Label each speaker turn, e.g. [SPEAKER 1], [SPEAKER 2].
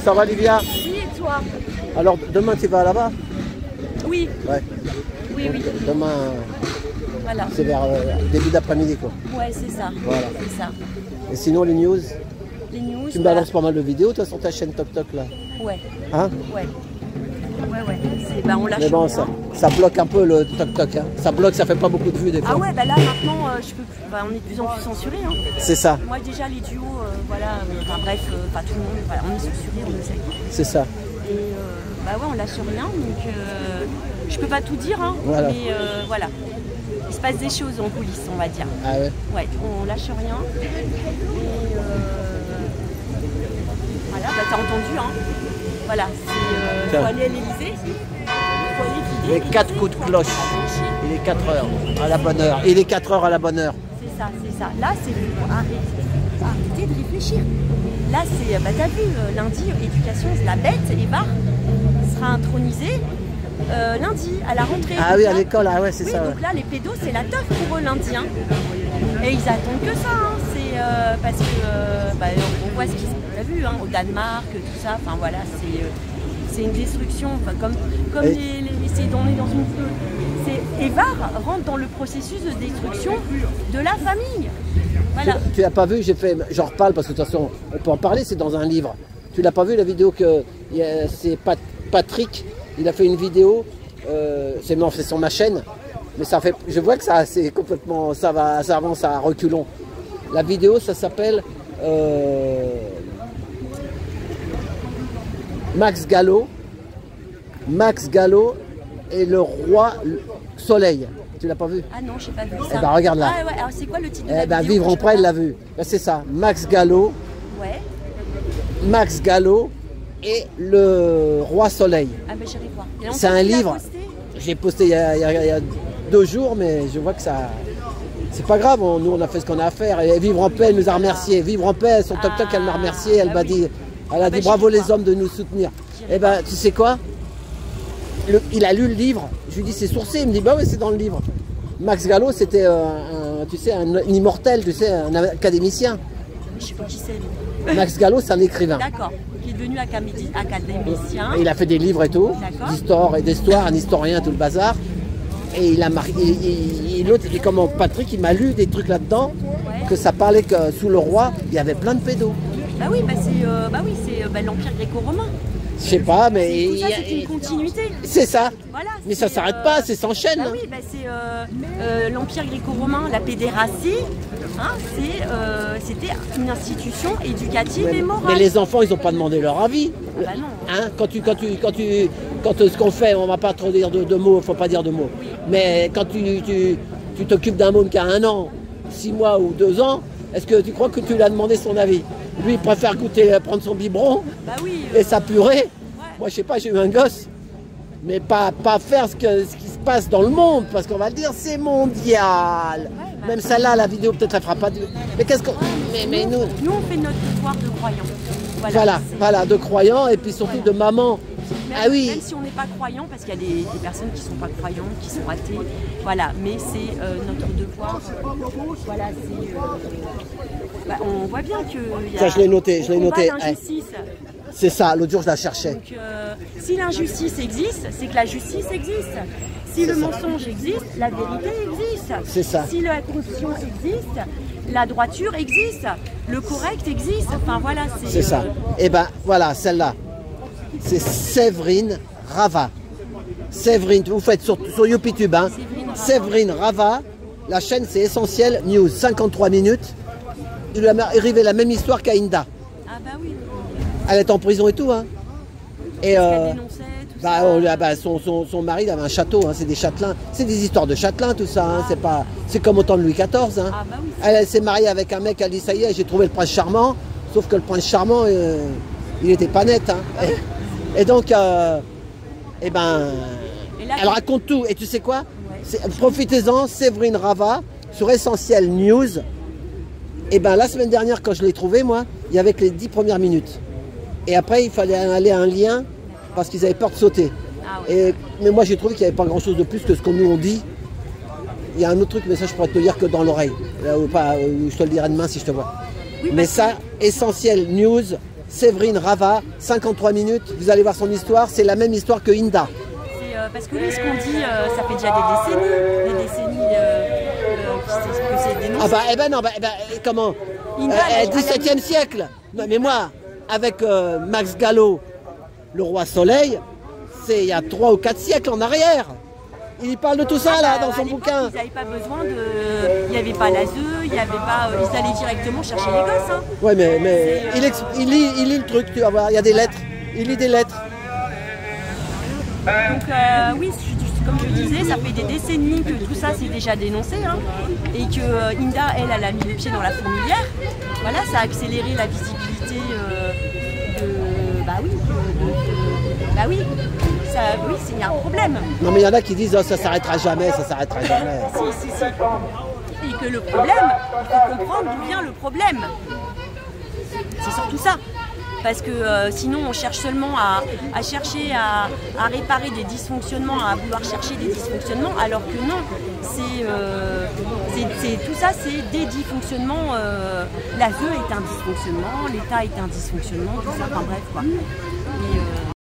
[SPEAKER 1] Ça va, Livia?
[SPEAKER 2] Oui, et toi?
[SPEAKER 1] Alors, demain, tu vas là-bas?
[SPEAKER 2] Oui.
[SPEAKER 1] Ouais.
[SPEAKER 2] Oui, oui.
[SPEAKER 1] Demain,
[SPEAKER 2] Voilà.
[SPEAKER 1] c'est vers début d'après-midi, quoi.
[SPEAKER 2] Ouais, c'est ça.
[SPEAKER 1] Voilà.
[SPEAKER 2] C'est ça.
[SPEAKER 1] Et sinon, les news?
[SPEAKER 2] Les news.
[SPEAKER 1] Tu me balances pas mal de vidéos, toi, sur ta chaîne TokTok, là?
[SPEAKER 2] Ouais.
[SPEAKER 1] Hein?
[SPEAKER 2] Ouais. Ouais. On lâche.
[SPEAKER 1] Mais bon,
[SPEAKER 2] rien.
[SPEAKER 1] ça bloque un peu le TokTok, hein. Ça bloque, ça fait pas beaucoup de vues, des fois.
[SPEAKER 2] Ah ouais, bah là, maintenant, je peux plus. Bah, on est de plus en plus censuré. Hein.
[SPEAKER 1] C'est ça.
[SPEAKER 2] Moi, déjà, les duos, voilà. Enfin, bref, pas tout le monde. Voilà, on est censuré, on le sait.
[SPEAKER 1] C'est ça.
[SPEAKER 2] Et bah ouais, on lâche rien. Donc, je peux pas tout dire, hein.
[SPEAKER 1] Voilà.
[SPEAKER 2] Mais voilà. Il se passe des choses en coulisses, on va dire.
[SPEAKER 1] Ah ouais?
[SPEAKER 2] Ouais, on lâche rien. Et voilà, bah t'as entendu, hein. Voilà, c'est faut aller à l'Élysée. Faut aller vider.
[SPEAKER 1] Les 4 coups de cloche. Il est 4 heures à la bonne heure. Il est 4 heures à la bonne heure.
[SPEAKER 2] C'est ça, c'est ça. Là, c'est arrêtez de réfléchir. Là, c'est, bah t'as vu, lundi, éducation, la bête, Eva, sera intronisée lundi, à la rentrée.
[SPEAKER 1] Ah oui, à l'école, ah ouais, c'est
[SPEAKER 2] oui,
[SPEAKER 1] ça.
[SPEAKER 2] Donc là, les pédos, c'est la teuf pour eux lundi. Hein. Et ils attendent que ça. Hein. C'est parce que bah, on voit ce qu'ils ont vu hein, au Danemark, tout ça. Enfin voilà, c'est une destruction. Enfin, comme on est dans une. Eva rentre dans le processus de destruction de la famille. Voilà.
[SPEAKER 1] Tu l'as pas vu, j'en reparle parce que de toute façon, on peut en parler, c'est dans un livre. Tu l'as pas vu la vidéo que c'est Patrick, il a fait une vidéo, c'est sur ma chaîne, mais ça fait, je vois que ça c'est complètement, ça avance à reculons. La vidéo, ça s'appelle Max Gallo et le roi Soleil. Tu l'as pas vu?
[SPEAKER 2] Ah non, j'ai pas vu ça.
[SPEAKER 1] Eh ben regarde là.
[SPEAKER 2] Ah ouais, alors c'est quoi le titre de la
[SPEAKER 1] ben,
[SPEAKER 2] vidéo?
[SPEAKER 1] Vivre en paix, il l'a vu. Ben, c'est ça, Max Gallo.
[SPEAKER 2] Ouais.
[SPEAKER 1] Max Gallo et le roi Soleil.
[SPEAKER 2] Ah ben j'irai voir.
[SPEAKER 1] C'est un livre. J'ai posté il y a 2 jours, mais je vois que ça. C'est pas grave, nous on a fait ce qu'on a à faire. Et Vivre en paix, elle nous a remercié. Vivre en paix, son TokTok, elle m'a remercié. Elle m'a dit, bravo les hommes de nous soutenir. Et ben tu sais quoi? Il a lu le livre. Je lui dis c'est sourcé. Il me dit bah oui c'est dans le livre. Max Gallo c'était un immortel, tu sais, un académicien.
[SPEAKER 2] Je sais pas qui c'est.
[SPEAKER 1] Max Gallo c'est un écrivain.
[SPEAKER 2] D'accord. Qui est devenu académicien.
[SPEAKER 1] Et il a fait des livres et tout, d'histoire et d'histoire, un historien, tout le bazar. Et il a marqué. L'autre, et comment Patrick, il m'a lu des trucs là-dedans, que ça parlait que sous le roi, il y avait plein de pédos.
[SPEAKER 2] Bah oui, c'est l'Empire gréco-romain.
[SPEAKER 1] Je sais pas, mais.
[SPEAKER 2] Tout ça, c'est une continuité.
[SPEAKER 1] C'est ça.
[SPEAKER 2] Voilà,
[SPEAKER 1] mais ça s'arrête pas, c'est s'enchaîne.
[SPEAKER 2] Bah oui, c'est l'Empire gréco-romain, la pédérastie. Hein, c'était une institution éducative et morale.
[SPEAKER 1] Mais les enfants, ils n'ont pas demandé leur avis.
[SPEAKER 2] Ah bah non.
[SPEAKER 1] Hein, quand ce qu'on fait, on va pas trop dire de mots, faut pas dire de mots. Oui. Mais quand tu t'occupes d'un môme qui a 1 an, 6 mois ou 2 ans, est-ce que tu crois que tu lui as demandé son avis? Lui, il préfère prendre son biberon et sa purée. Ouais. Moi, je sais pas, j'ai eu un gosse, mais pas faire ce qui se passe dans le monde, parce qu'on va le dire, c'est mondial. Ouais, même celle-là, la vidéo, peut-être la fera pas. Mais qu'est-ce qu'on. Mais nous,
[SPEAKER 2] on fait notre devoir de croyants.
[SPEAKER 1] Voilà, de croyants et puis surtout de maman.
[SPEAKER 2] Même si on n'est pas croyant, parce qu'il y a des personnes qui ne sont pas croyantes, qui sont athées, voilà, mais c'est notre devoir. Voilà, on voit bien que.
[SPEAKER 1] Ça, je l'ai noté,
[SPEAKER 2] L'injustice.
[SPEAKER 1] C'est ça, l'autre jour je la cherchais.
[SPEAKER 2] Donc, si l'injustice existe, c'est que la justice existe. Si le mensonge existe, la vérité existe.
[SPEAKER 1] C'est ça.
[SPEAKER 2] Si la corruption existe, la droiture existe. Le correct existe. Enfin voilà,
[SPEAKER 1] c'est ça. Et ben voilà, celle-là. C'est Séverine Rava. Séverine, vous faites sur YouTube, hein. Séverine Rava. La chaîne, c'est Essentiel News, 53 minutes. Il lui est arrivé la même histoire qu'Aïnda.
[SPEAKER 2] Ah bah oui.
[SPEAKER 1] Elle est en prison et tout, hein. Et son mari, il avait un château, hein, c'est des châtelains. C'est des histoires de châtelains, tout ça, hein. C'est comme au temps de Louis XIV, hein.
[SPEAKER 2] Ah bah oui,
[SPEAKER 1] elle s'est mariée avec un mec, elle dit ça y est, j'ai trouvé le prince charmant. Sauf que le prince charmant, il était pas net, hein. Et donc, elle raconte tout. Et tu sais quoi? Profitez-en, Séverine Rava, sur Essentiel News. Et ben la semaine dernière, quand je l'ai trouvé, moi, il y avait que les 10 premières minutes. Et après, il fallait aller à un lien parce qu'ils avaient peur de sauter.
[SPEAKER 2] Ah ouais.
[SPEAKER 1] Mais moi, j'ai trouvé qu'il n'y avait pas grand-chose de plus que ce qu'on nous on dit. Il y a un autre truc, mais ça, je pourrais te le dire que dans l'oreille. Je te le dirai demain si je te vois. Oui, mais ça, Essentiel News, Séverine Rava, 53 minutes, vous allez voir son histoire, c'est la même histoire que Hinda.
[SPEAKER 2] Parce que oui, ce qu'on dit, ça fait déjà des décennies que c'est dénoncé.
[SPEAKER 1] Ah bah, eh ben non, comment
[SPEAKER 2] Hinda,
[SPEAKER 1] 17e siècle. Non, mais moi, avec Max Gallo, le roi Soleil, c'est il y a 3 ou 4 siècles en arrière. Il parle de tout ça là dans son bouquin.
[SPEAKER 2] Ils n'avaient pas besoin de. Il n'y avait pas l'ASE, il n'y avait pas. Ils allaient directement chercher les gosses. Hein.
[SPEAKER 1] Ouais, mais il lit le truc, tu vas voir, il y a des lettres. Il lit des lettres.
[SPEAKER 2] Donc oui, comme je disais, ça fait des décennies que tout ça c'est déjà dénoncé. Hein, et que Hinda, elle a mis le pied dans la fourmilière. Voilà, ça a accéléré la visibilité oui, il y a un problème.
[SPEAKER 1] Non mais il y en a qui disent oh, ça s'arrêtera jamais, ça s'arrêtera jamais.
[SPEAKER 2] Si. Et que le problème, il faut comprendre d'où vient le problème. C'est surtout ça. Parce que sinon on cherche seulement à chercher à réparer des dysfonctionnements, à vouloir chercher des dysfonctionnements, alors que non, tout ça c'est des dysfonctionnements. L'ASE est un dysfonctionnement, l'État est un dysfonctionnement, tout ça, enfin bref quoi.